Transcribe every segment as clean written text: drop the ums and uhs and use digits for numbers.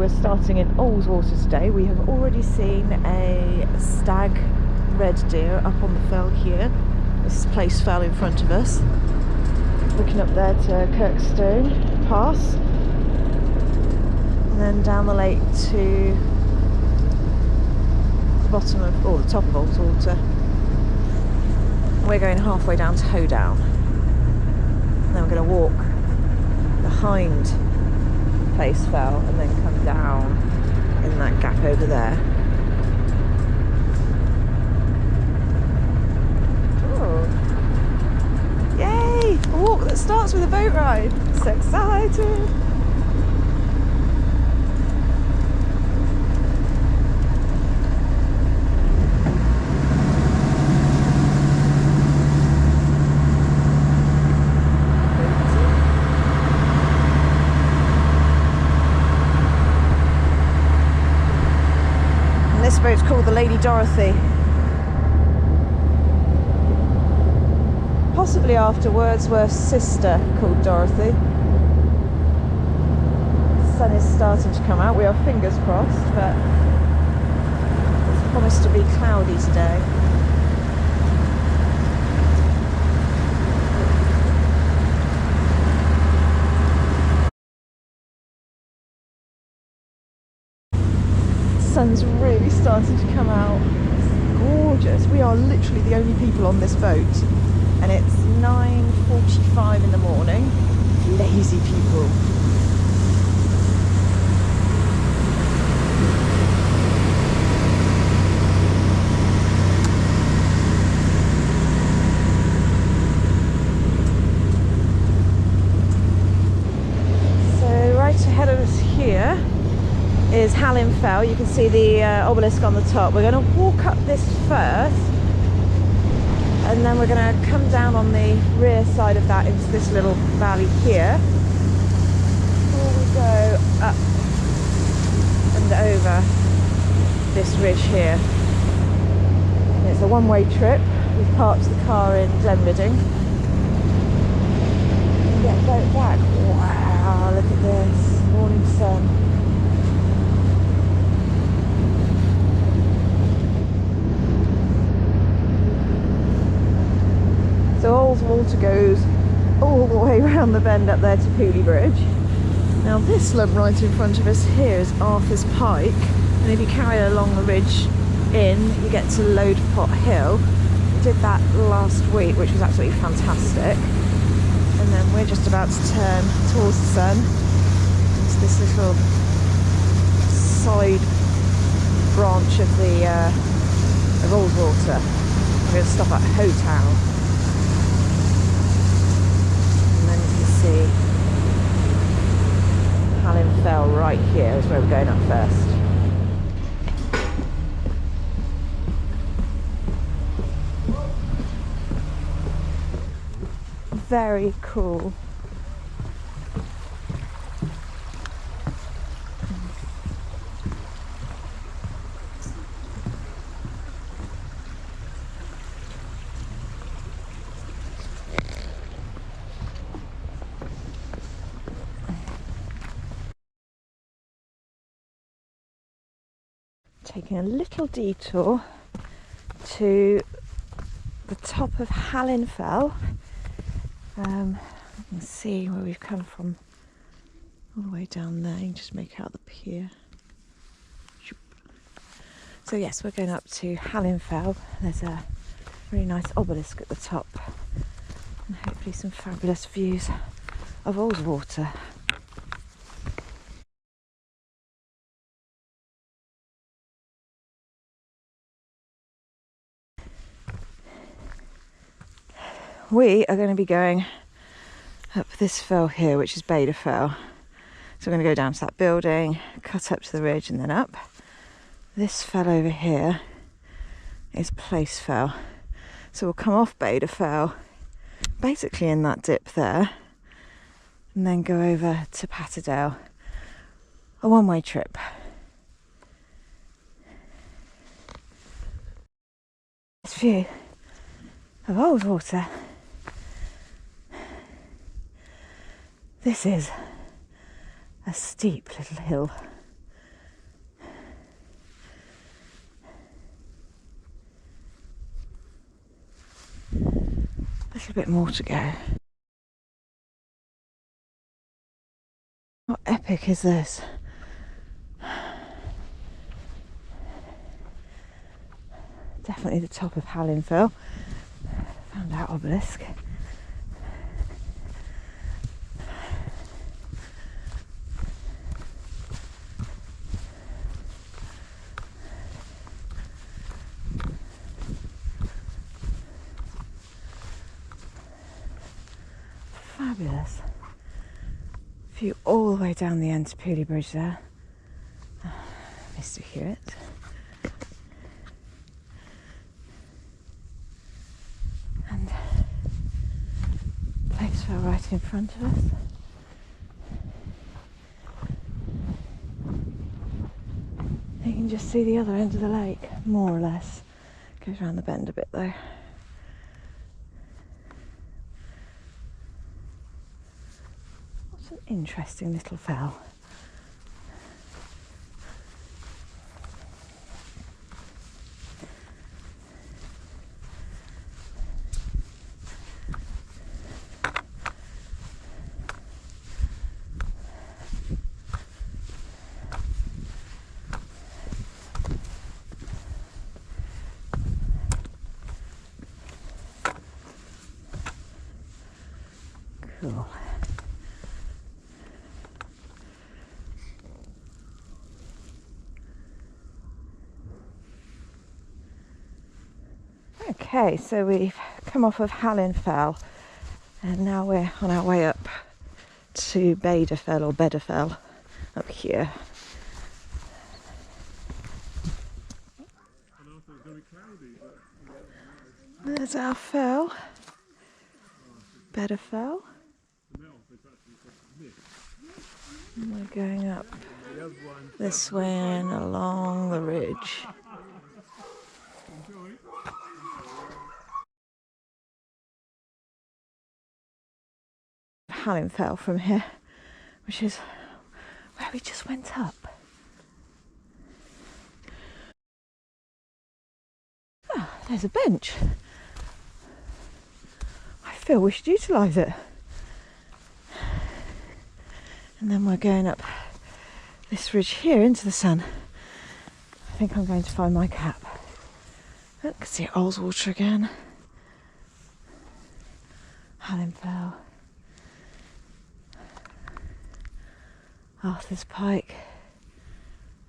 we're starting in Ullswater today. We have already seen a stag red deer up on the fell here. This place fell in front of us. Looking up there to Kirkstone Pass, and then down the lake to the bottom of, or the top of Ullswater. We're going halfway down to Howtown. And then we're going to walk behind Place Fell and then come down in that gap over there. Oh. Yay! A walk that starts with a boat ride. So excited! This boat's called the Lady Dorothy. Possibly after Wordsworth's sister called Dorothy. The sun is starting to come out. We have fingers crossed, but it's promised to be cloudy today. The sun's really starting to come out. It's gorgeous. We are literally the only people on this boat, and it's 9:45 in the morning. Lazy people. So right ahead of us here is Hallin Fell. You can see the obelisk on the top. We're going to walk up this first, and then we're going to come down on the rear side of that into this little valley here before we go up and over this ridge here. And it's a one-way trip. We've parked the car in Glenridding and get a boat back. Wow, look at this morning sun. So Ullswater goes all the way around the bend up there to Pooley Bridge. Now this lump right in front of us here is Arthur's Pike, and if you carry along the ridge in, you get to Load Pot Hill. We did that last week, which was absolutely fantastic. And then we're just about to turn towards the sun into this little side branch of the of Ullswater. We're going to stop at Howtown. See Hallin Fell right here is where we're going up first. Very cool. Taking a little detour to the top of Hallin Fell. You can see where we've come from all the way down there. You can just make out the pier. So yes, we're going up to Hallin Fell. There's a really nice obelisk at the top, and hopefully some fabulous views of Ullswater. We are going to be going up this fell here, which is Beda Fell. So we're going to go down to that building, cut up to the ridge and then up. This fell over here is Place Fell. So we'll come off Beda Fell, basically in that dip there, and then go over to Patterdale. A one-way trip. This view of Ullswater. This is a steep little hill. bit more to go. How epic is this? Definitely the top of Hallin Fell. Found out obelisk. Fabulous. View all the way down the end to Pooley Bridge there. Mr. Hewitt. And Place Fell right in front of us. You can just see the other end of the lake, more or less. Goes around the bend a bit though. What's an interesting little fell. Cool. Okay, so we've come off of Hallin Fell and now we're on our way up to Beda Fell or Beda Fell up here. There's our fell, Beda Fell. And we're going up this way and along the ridge. Hallin Fell from here, which is where we just went up. Oh, there's a bench. I feel we should utilise it. And then we're going up this ridge here into the sun. I think I'm going to find my cap. Oh, can see Olswater again. Hallin Fell. Arthur's Pike.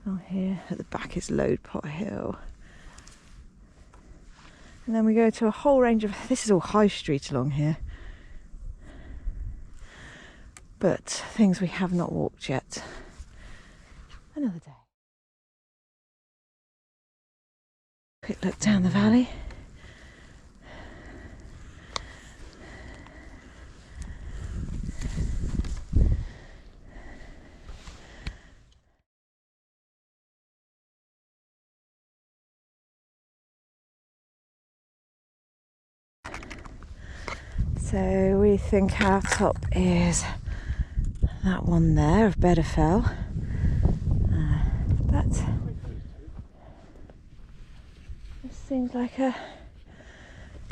Oh, here at the back is Load Pot Hill. And then we go to a whole range of, this is all High Street along here. But things we have not walked yet. Another day. Quick look down the valley. So we think our top is that one there of Beda Fell, but this seems like a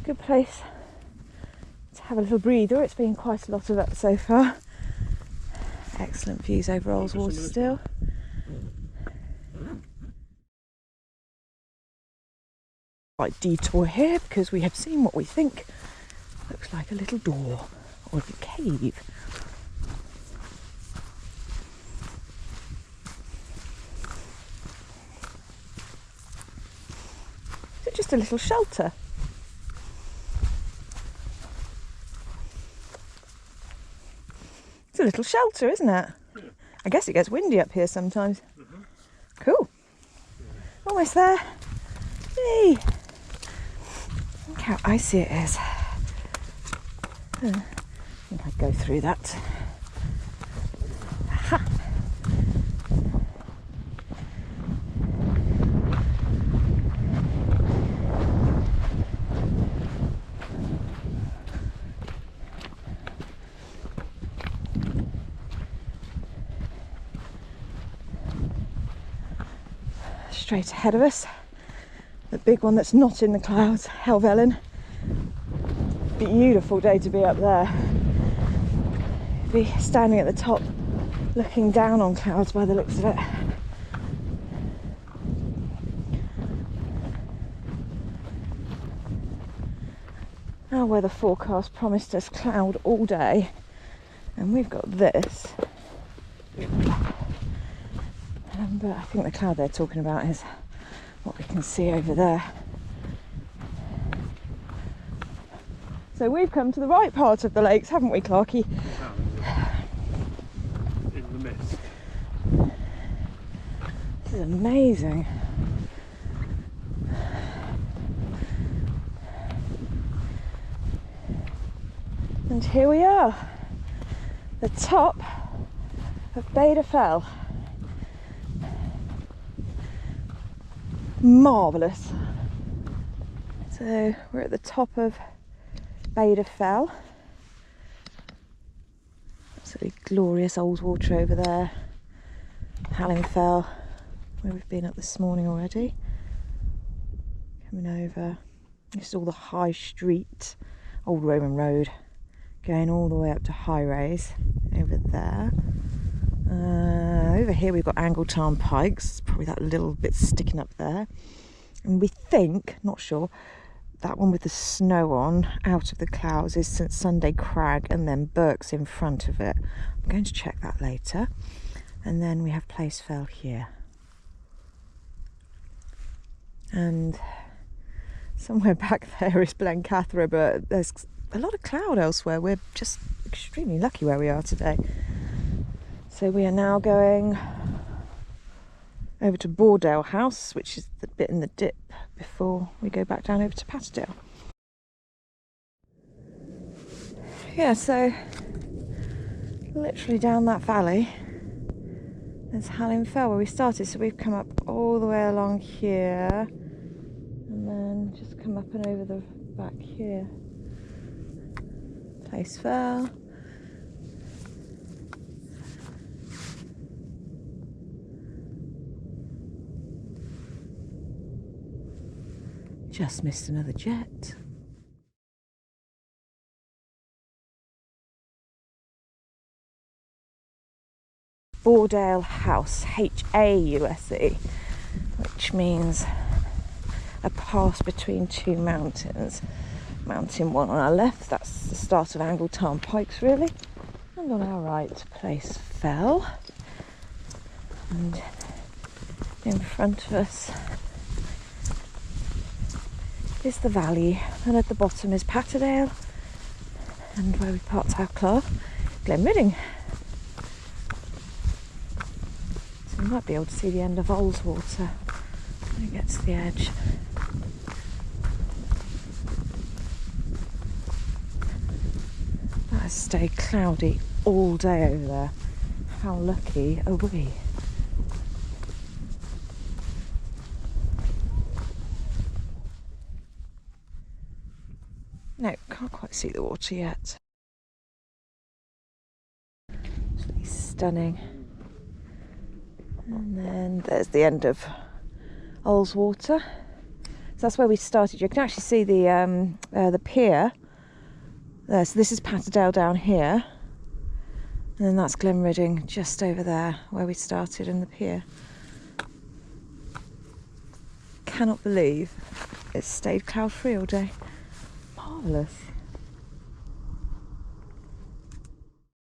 good place to have a little breather. It's been quite a lot of it so far. Excellent views over Olswater still. Right, detour here because we have seen what we think looks like a little door or a cave. Is it just a little shelter? It's a little shelter, isn't it? Yeah. I guess it gets windy up here sometimes. Cool. Almost there. Yay! Look how icy it is. I think I'd go through that. Aha. Straight ahead of us, the big one that's not in the clouds, Helvellyn. Beautiful day to be up there. Be standing at the top looking down on clouds by the looks of it. Our weather forecast promised us cloud all day, and we've got this. But I think the cloud they're talking about is what we can see over there. So we've come to the right part of the lakes, haven't we, Clarky? In the mist. This is amazing. And here we are, the top of Beda Fell. Marvellous. So we're at the top of Beda Fell. Absolutely glorious old water over there. Hallin Fell, where we've been up this morning already. Coming over, this is all the high street, old Roman road, going all the way up to Highraise over there. Over here we've got Howtown pikes, probably that little bit sticking up there. And we think, not sure, that one with the snow on, out of the clouds, is St Sunday Crag, and then Burke's in front of it. I'm going to check that later. And then we have Place Fell here. And somewhere back there is Blencathra, but there's a lot of cloud elsewhere. We're just extremely lucky where we are today. So we are now going over to Bordale House, which is the bit in the dip before we go back down over to Patterdale. Yeah, so literally down that valley there's Hallin Fell where we started. So we've come up all the way along here and then just come up and over the back here. Place Fell. Just missed another jet. Bordale House, H-A-U-S-E, which means a pass between two mountains. Mountain one on our left, that's the start of Howtown Pikes really, and on our right, Place Fell, and in front of us is the valley, and at the bottom is Patterdale, and where we parked our car, Glenridding. So we might be able to see the end of Ullswater when it gets to the edge. That has stayed cloudy all day over there. How lucky are we? No, can't quite see the water yet. Absolutely stunning. And then there's the end of Ullswater. So that's where we started. You can actually see the pier there. So this is Patterdale down here. And then that's Glenridding just over there where we started in the pier. Cannot believe it's stayed cloud free all day. Marvellous.